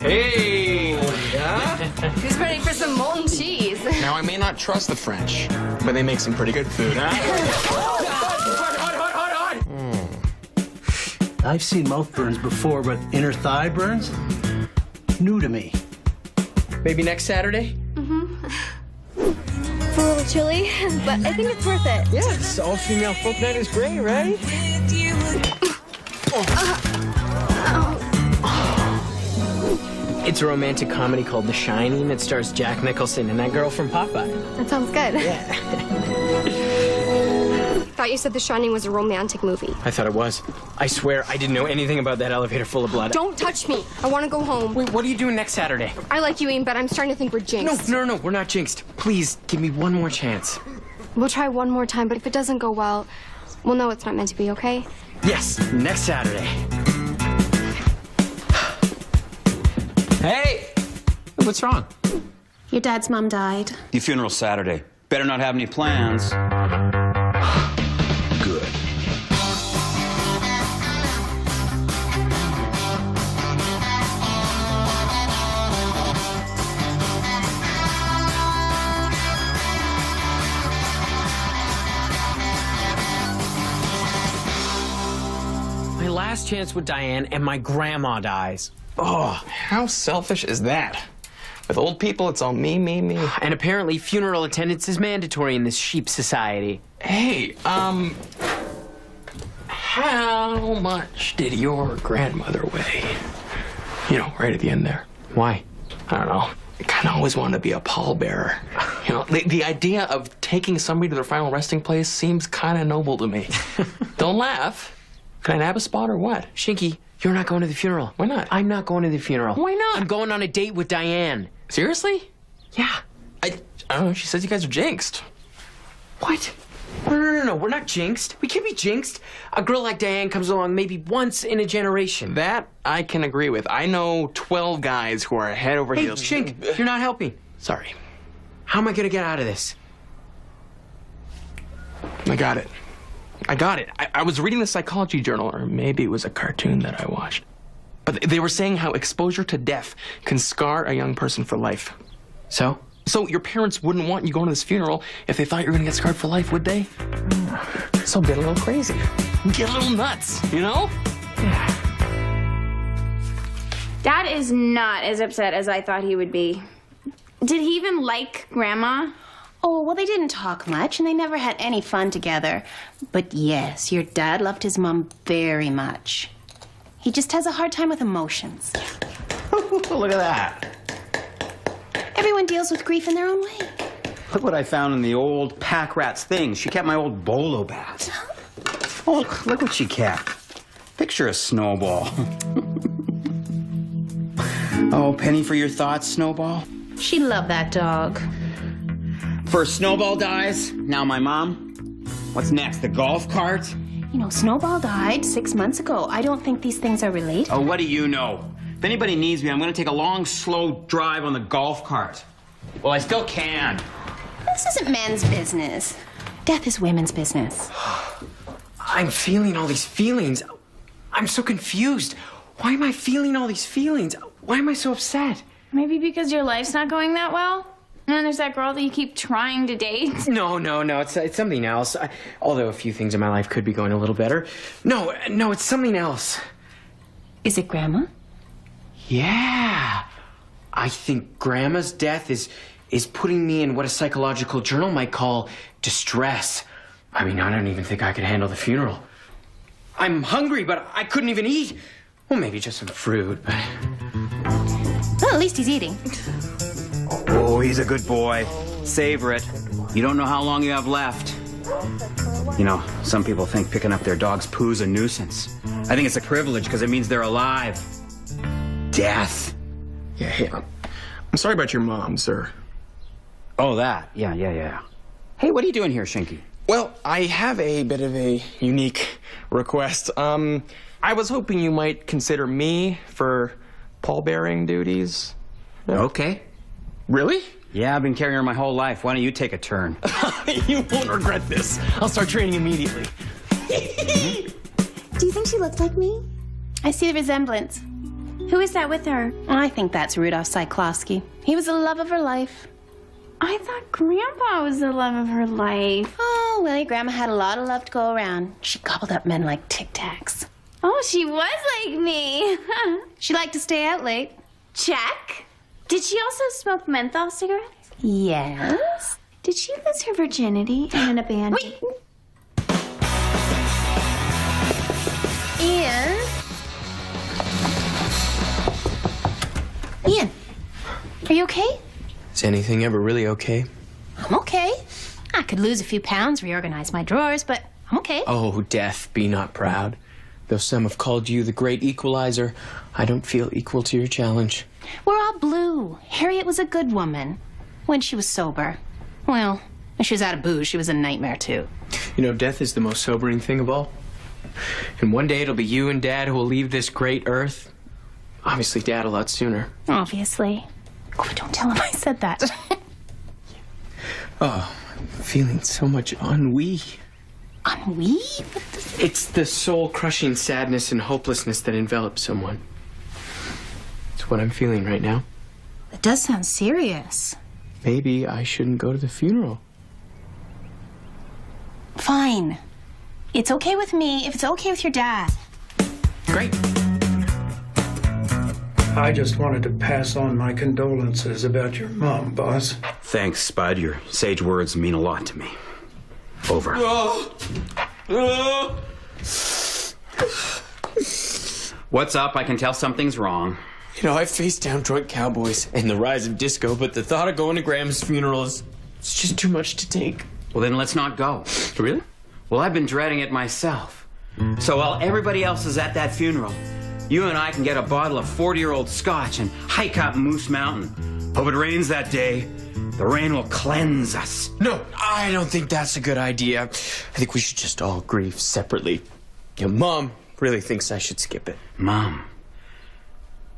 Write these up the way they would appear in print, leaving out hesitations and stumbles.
Hey! Yeah? Who's ready for some molten cheese? Now, I may not trust the French, but they make some pretty good food, huh? I've seen mouth burns before, but inner thigh burns? New to me. Maybe next Saturday? It's a little chilly, but I think it's worth it. Yeah, this all-female folk night is great, right? It's a romantic comedy called The Shining that stars Jack Nicholson and that girl from Popeye. That sounds good. Yeah. I thought you said The Shining was a romantic movie. I thought it was. I swear I didn't know anything about that elevator full of blood. Don't touch me. I want to go home. Wait, what are you doing next Saturday? I like you, Ian, but I'm starting to think we're jinxed. No, we're not jinxed. Please, give me one more chance. We'll try one more time, but if it doesn't go well, we'll know it's not meant to be, okay? Yes, next Saturday. Hey! What's wrong? Your dad's mom died. Your funeral's Saturday. Better not have any plans. Good. My last chance with Diane and my grandma dies. Oh, How selfish is that? With old people, it's all me, me, me. and apparently funeral attendance is mandatory in this sheep society. Hey, how much did your grandmother weigh? You know, right at the end there. Why? I don't know. I kind of always wanted to be a pallbearer. You know, the idea of taking somebody to their final resting place seems kind of noble to me. Don't laugh. Can I nab a spot or what? Shinky, you're not going to the funeral. Why not? I'm not going to the funeral. Why not? I'm going on a date with Diane. Seriously? Yeah. I don't know. She says you guys are jinxed. What? No. We're not jinxed. We can't be jinxed. A girl like Diane comes along maybe once in a generation. That I can agree with. I know 12 guys who are head over Hey, heels. Shink, you're not helping. Sorry. How am I going to get out of this? I got it. I was reading the psychology journal, or maybe it was a cartoon that I watched. But they were saying how exposure to death can scar a young person for life. So? So your parents wouldn't want you going to this funeral if they thought you were going to get scarred for life, would they? So get a little crazy. Get a little nuts, you know? Dad is not as upset as I thought he would be. Did he even like Grandma? Oh, well, they didn't talk much, and they never had any fun together. But yes, your dad loved his mom very much. He just has a hard time with emotions. Look at that. Everyone deals with grief in their own way. Look what I found in the old pack rat's things. She kept my old bolo bat. Oh, look what she kept. Picture a Snowball. Oh, penny for your thoughts, Snowball. She loved that dog. First Snowball dies, now my mom. What's next, the golf cart? You know, Snowball died 6 months ago. I don't think these things are related. Oh, what do you know? If anybody needs me, I'm gonna take a long, slow drive on the golf cart. Well, I still can. This isn't men's business. Death is women's business. I'm feeling all these feelings. I'm so confused. Why am I feeling all these feelings? Why am I so upset? Maybe because your life's not going that well? And then there's that girl that you keep trying to date. No. It's something else. Although a few things in my life could be going a little better. No, it's something else. Is it Grandma? Yeah. I think Grandma's death is putting me in what a psychological journal might call distress. I mean, I don't even think I could handle the funeral. I'm hungry, but I couldn't even eat. Well, maybe just some fruit, but... Well, at least he's eating. Oh, he's a good boy. Savor it. You don't know how long you have left. You know, some people think picking up their dog's poo's a nuisance. I think it's a privilege because it means they're alive. Death. Yeah, hey, I'm sorry about your mom, sir. Oh, that. Yeah. Hey, what are you doing here, Shinky? Well, I have a bit of a unique request. I was hoping you might consider me for pallbearing duties. Okay. Really? Yeah, I've been carrying her my whole life. Why don't you take a turn? You won't regret this. I'll start training immediately. Do you think she looks like me? I see the resemblance. Who is that with her? I think that's Rudolph Cyclosky. He was the love of her life. I thought Grandpa was the love of her life. Oh, well, your grandma had a lot of love to go around. She gobbled up men like Tic Tacs. Oh, she was like me. She liked to stay out late. Check. Did she also smoke menthol cigarettes? Yes. Did she lose her virginity in an abandoned... Wait. Ian, are you okay? Is anything ever really okay? I'm okay. I could lose a few pounds, reorganize my drawers, but I'm okay. Oh, death, be not proud. Though some have called you the great equalizer, I don't feel equal to your challenge. We're all blue. Harriet was a good woman when she was sober. Well, when she was out of booze, she was a nightmare, too. You know, death is the most sobering thing of all. And one day it'll be you and Dad who will leave this great earth. Obviously, Dad a lot sooner. Obviously. Oh, don't tell him I said that. Oh, I'm feeling so much ennui. Ennui? It's the soul-crushing sadness and hopelessness that envelops someone. It's what I'm feeling right now. It does sound serious. Maybe I shouldn't go to the funeral. Fine. It's okay with me if it's okay with your dad. Great. I just wanted to pass on my condolences about your mom, boss. Thanks, Spud. Your sage words mean a lot to me. Over. What's up? I can tell something's wrong. You know, I faced down drunk cowboys and the rise of disco, but the thought of going to Graham's funeral is it's just too much to take. Well, then let's not go. Really? Well, I've been dreading it myself. So while everybody else is at that funeral, you and I can get a bottle of 40-year-old scotch and hike up Moose Mountain. Hope it rains that day. The rain will cleanse us. No, I don't think that's a good idea. I think we should just all grieve separately. Your Mom really thinks I should skip it. Mom.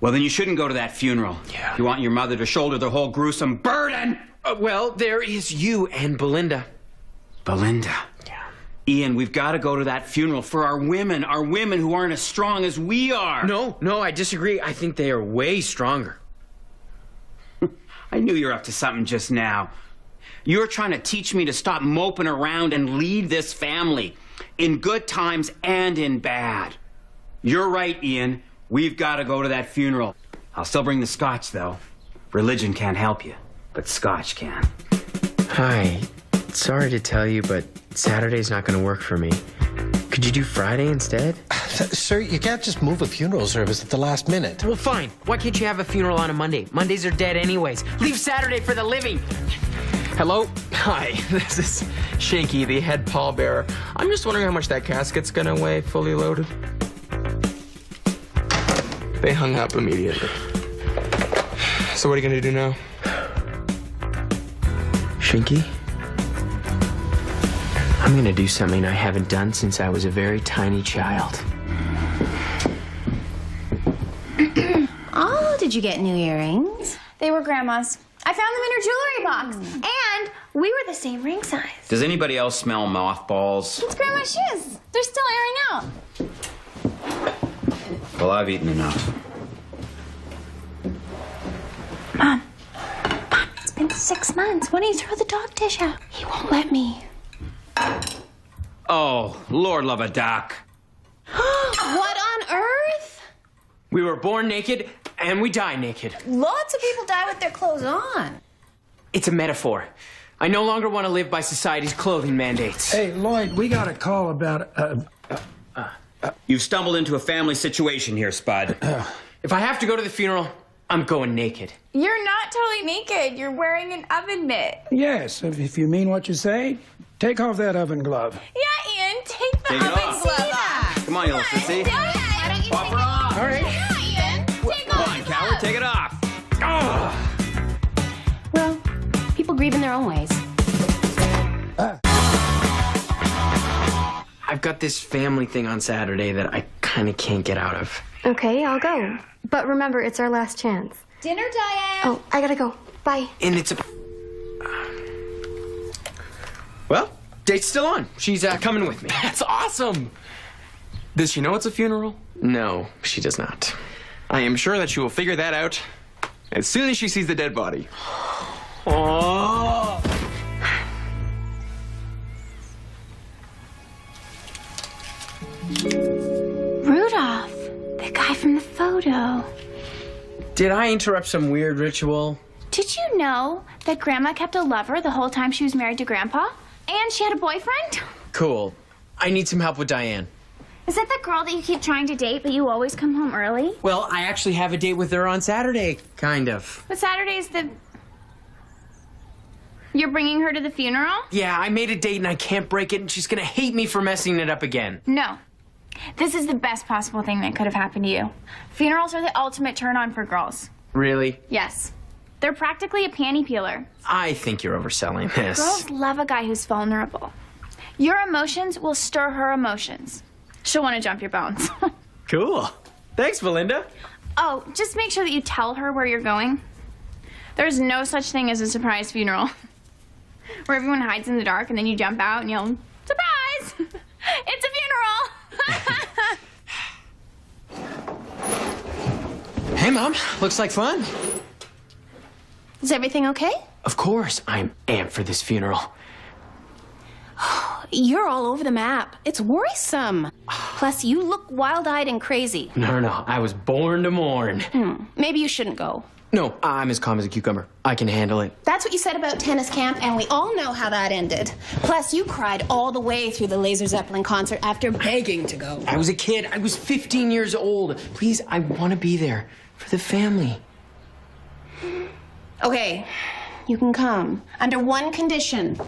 Well, then you shouldn't go to that funeral. Yeah. You want your mother to shoulder the whole gruesome burden. Well, there is you and Belinda. Belinda. Yeah. Ian, we've got to go to that funeral for our women who aren't as strong as we are. No, I disagree. I think they are way stronger. I knew you were up to something just now. You're trying to teach me to stop moping around and lead this family in good times and in bad. You're right, Ian. We've got to go to that funeral. I'll still bring the scotch, though. Religion can't help you, but scotch can. Hi. Sorry to tell you, but Saturday's not going to work for me. Could you do Friday instead? Sir, you can't just move a funeral service at the last minute. Well, fine. Why can't you have a funeral on a Monday? Mondays are dead anyways. Leave Saturday for the living. Hello? Hi, this is Shanky, the head pallbearer. I'm just wondering how much that casket's gonna weigh, fully loaded. They hung up immediately. So what are you gonna do now? Shanky? I'm gonna do something I haven't done since I was a very tiny child. Oh, did you get new earrings? They were Grandma's. I found them in her jewelry box. And we were the same ring size. Does anybody else smell mothballs? It's Grandma's shoes. They're still airing out. Well, I've eaten enough. Mom, it's been 6 months. Why don't you throw the dog dish out? He won't let me. Oh, Lord love a duck. What on earth? We were born naked, and we die naked. Lots of people die with their clothes on. It's a metaphor. I no longer want to live by society's clothing mandates. Hey, Lloyd, we got a call about You've stumbled into a family situation here, Spud. If I have to go to the funeral, I'm going naked. You're not totally naked. You're wearing an oven mitt. Yes, if you mean what you say, take off that oven glove. Yeah, Ian, take the Take it oven off. glove off. Come on, you little sissy. Why don't you Pop her off. All right. Yeah, Ian, take Come off on, the coward, glove. take it off. Well, people grieve in their own ways. I've got this family thing on Saturday that I kind of can't get out of. Okay, I'll go. But remember, it's our last chance. Dinner, Diane. Oh, I gotta go. Bye. And it's a... Well, date's still on. She's coming with me. That's awesome. Does she know it's a funeral? No, she does not. I am sure that she will figure that out as soon as she sees the dead body. Oh. Rudolph, the guy from the photo. Did I interrupt some weird ritual? Did you know that Grandma kept a lover the whole time she was married to Grandpa? And she had a boyfriend? Cool. I need some help with Diane. Is that the girl that you keep trying to date, but you always come home early? Well, I actually have a date with her on Saturday, kind of. But Saturday's the... You're bringing her to the funeral? Yeah, I made a date and I can't break it, and she's gonna hate me for messing it up again. No. This is the best possible thing that could have happened to you. Funerals are the ultimate turn-on for girls. Really? Yes. They're practically a panty peeler. I think you're overselling this. Girls love a guy who's vulnerable. Your emotions will stir her emotions. She'll want to jump your bones. Cool. Thanks, Belinda. Oh, just make sure that you tell her where you're going. There's no such thing as a surprise funeral. Where everyone hides in the dark and then you jump out and yell, surprise! It's a funeral! Hey, Mom. Looks like fun. Is everything okay? Of course. I'm amped for this funeral. You're all over the map. It's worrisome. Plus, you look wild-eyed and crazy. No. I was born to mourn. Maybe you shouldn't go. No, I'm as calm as a cucumber. I can handle it. That's what you said about tennis camp, and we all know how that ended. Plus, you cried all the way through the Laser Zeppelin concert after begging to go. I was a kid. I was 15 years old. Please, I want to be there for the family. Okay, you can come. Under one condition.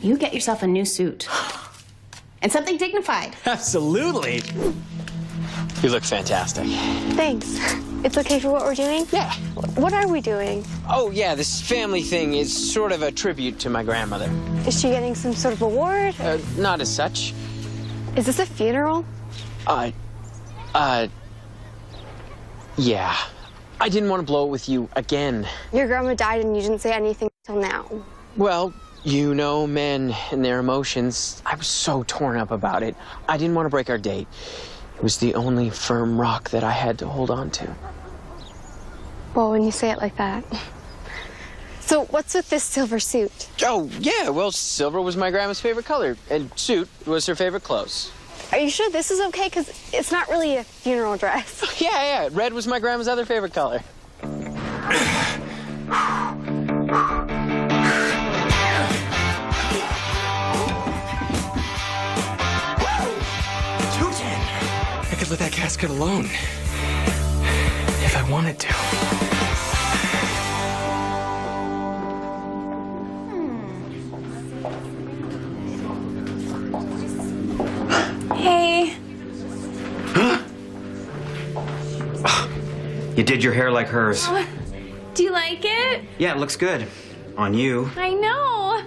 You get yourself a new suit. And something dignified. Absolutely. You look fantastic. Thanks. It's okay for what we're doing? Yeah. What are we doing? Oh, yeah, this family thing is sort of a tribute to my grandmother. Is she getting some sort of award? Not as such. Is this a funeral? Yeah. I didn't want to blow it with you again. Your grandma died and you didn't say anything till now. Well, you know men and their emotions. I was so torn up about it. I didn't want to break our date. It was the only firm rock that I had to hold on to. Well, when you say it like that. So what's with this silver suit? Oh, yeah, well, silver was my grandma's favorite color, and suit was her favorite clothes. Are you sure this is okay? Because it's not really a funeral dress. Yeah, red was my grandma's other favorite color. I could let that casket alone. If I wanted to. Hey. You did your hair like hers. Do you like it? Yeah, it looks good. On you. I know.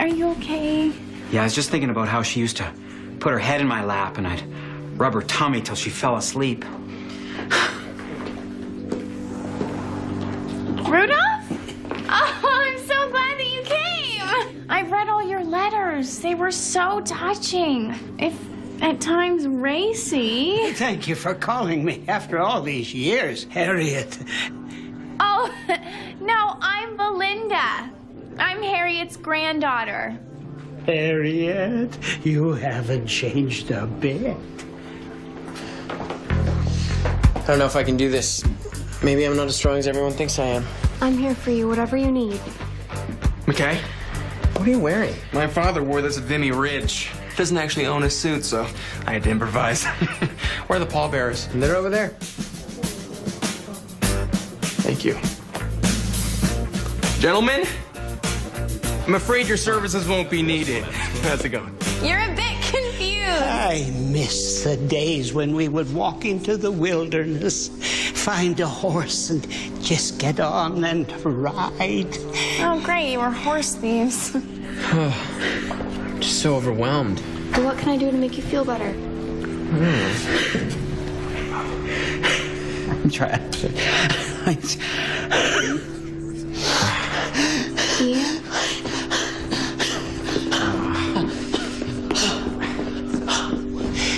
Are you okay? Yeah, I was just thinking about how she used to put her head in my lap and I'd rub her tummy till she fell asleep. Rudolph? Oh, I'm so glad that you came. I read all your letters. They were so touching. If at times racy. Thank you for calling me after all these years, Harriet. Oh, no, I'm Belinda. I'm Harriet's granddaughter. Harriet, you haven't changed a bit. I don't know if I can do this. Maybe I'm not as strong as everyone thinks I am. I'm here for you, whatever you need. McKay? What are you wearing? My father wore this at Vimy Ridge. Doesn't actually own a suit, so I had to improvise. Where are the pallbearers? They're over there. Thank you. Gentlemen, I'm afraid your services won't be needed. How's it going? You're a bit confused. I miss the days when we would walk into the wilderness, find a horse, and just get on and ride. Oh, great, we're horse thieves. I'm just so overwhelmed. Well, what can I do to make you feel better? I'm trying to...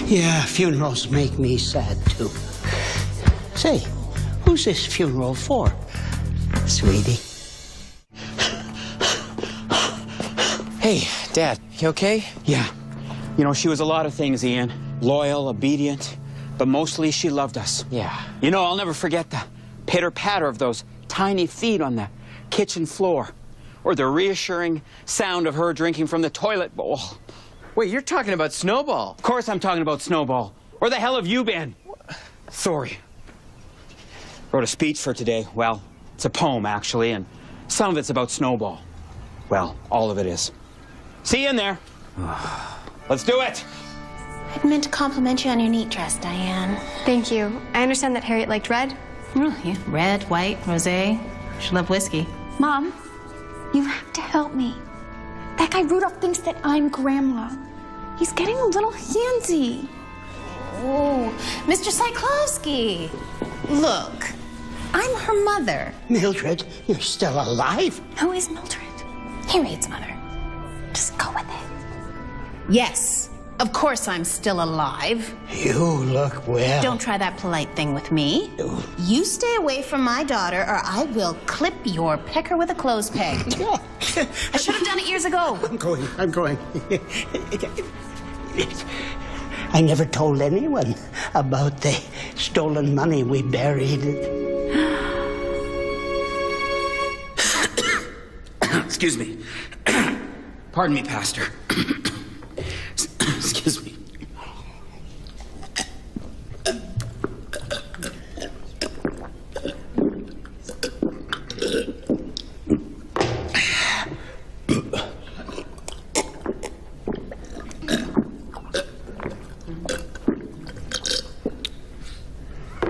Yeah. Yeah, funerals make me sad, too. Say, who's this funeral for, sweetie? Hey, Dad, you okay? Yeah. You know, she was a lot of things, Ian. Loyal, obedient, but mostly she loved us. Yeah. You know, I'll never forget the pitter-patter of those tiny feet on the kitchen floor, or the reassuring sound of her drinking from the toilet bowl. Wait, you're talking about Snowball. Of course I'm talking about Snowball. Where the hell have you been? Sorry. Wrote a speech for today. Well, it's a poem, actually, and some of it's about Snowball. Well, all of it is. See you in there. Let's do it. I'd meant to compliment you on your neat dress, Diane. Thank you. I understand that Harriet liked red. Oh, yeah. Red, white, rosé. She loved whiskey. Mom, you have to help me. That guy Rudolph thinks that I'm Grandma. He's getting a little handsy. Oh, Mr. Cyclowski. Look, I'm her mother. Mildred, you're still alive? Who is Mildred? Harriet's mother. Just go with it. Yes, of course I'm still alive. You look well. Don't try that polite thing with me. You stay away from my daughter or I will clip your pecker with a clothes peg. I should have done it years ago. I'm going. I never told anyone about the stolen money we buried. Excuse me. Pardon me, Pastor. Excuse me.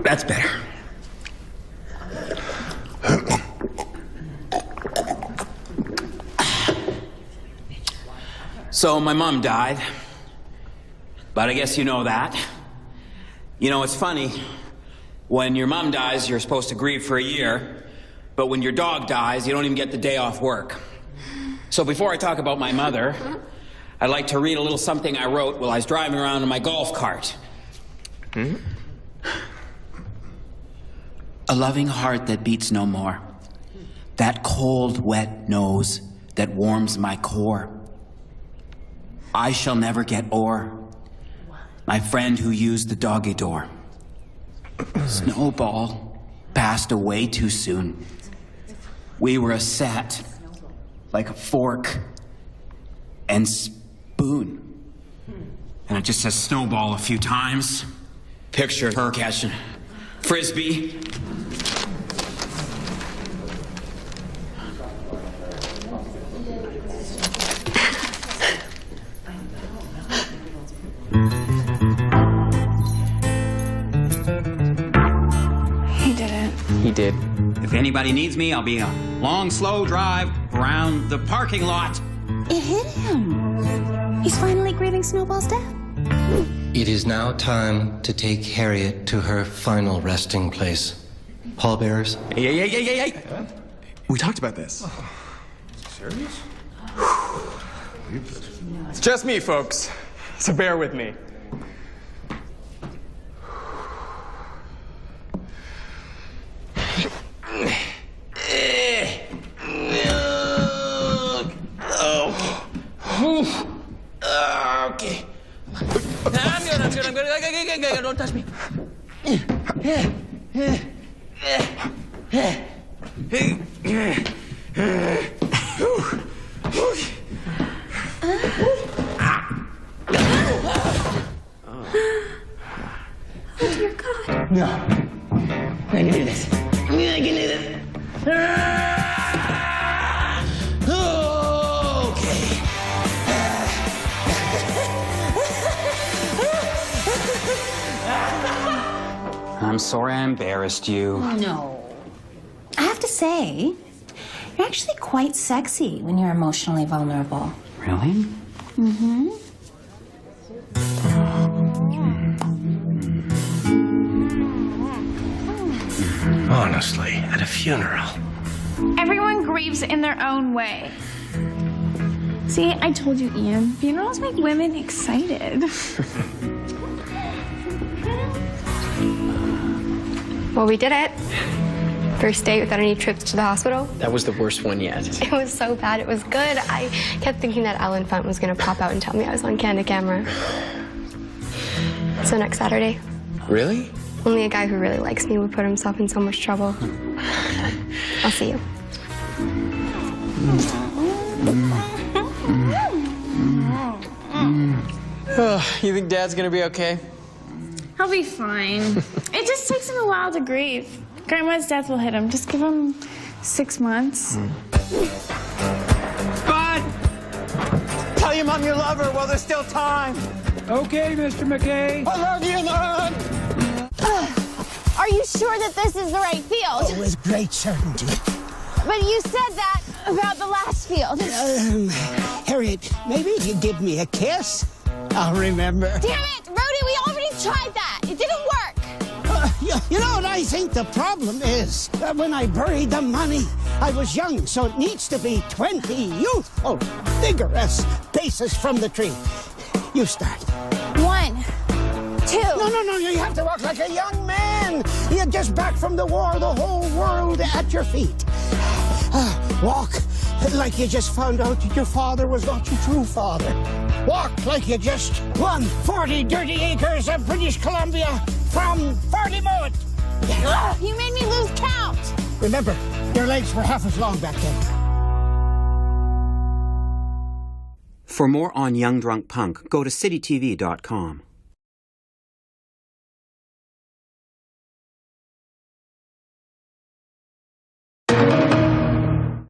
That's better. So my mom died, but I guess you know that. You know, it's funny. When your mom dies, you're supposed to grieve for a year, but when your dog dies, you don't even get the day off work. So before I talk about my mother, I'd like to read a little something I wrote while I was driving around in my golf cart. A loving heart that beats no more. That cold, wet nose that warms my core. I shall never get o'er my friend who used the doggy door. Snowball passed away too soon. We were a set, like a fork and spoon. And it just says Snowball a few times. Picture her catching Frisbee. He did. If anybody needs me, I'll be a long, slow drive around the parking lot. It hit him. He's finally grieving Snowball's death. It is now time to take Harriet to her final resting place. Pallbearers? Hey. We talked about this. Serious? It's just me, folks. So bear with me. Okay. I'm good. Don't touch me. Oh, dear God. No. I can do this. I can do this. Okay. I'm sorry I embarrassed you. No. I have to say, you're actually quite sexy when you're emotionally vulnerable. Really? Mm-hmm. Honestly, at a funeral. Everyone grieves in their own way. See, I told you, Ian. Funerals make women excited. Well, we did it. First date without any trips to the hospital. That was the worst one yet. It was so bad. It was good. I kept thinking that Alan Funt was going to pop out and tell me I was on candid camera. So next Saturday. Really? Only a guy who really likes me would put himself in so much trouble. I'll see you. You think Dad's gonna be okay? He'll be fine. It just takes him a while to grieve. Grandma's death will hit him. Just give him 6 months. Bud! Tell your mom you love her while there's still time. Okay, Mr. McKay. I love you, Lord. Are you sure that this is the right field? Oh, with great certainty. But you said that about the last field. Harriet, maybe if you give me a kiss, I'll remember. Damn it, Rhodey, we already tried that. It didn't work. You know what I think the problem is? When I buried the money, I was young, so it needs to be 20 youthful, vigorous paces from the tree. You start. 1, 2. No, you have to walk like a young man. You're just back from the war, the whole world at your feet. Walk like you just found out that your father was not your true father. Walk like you just won 40 dirty acres of British Columbia from 40 Mowat. You made me lose count. Remember, your legs were half as long back then. For more on Young Drunk Punk, go to citytv.com.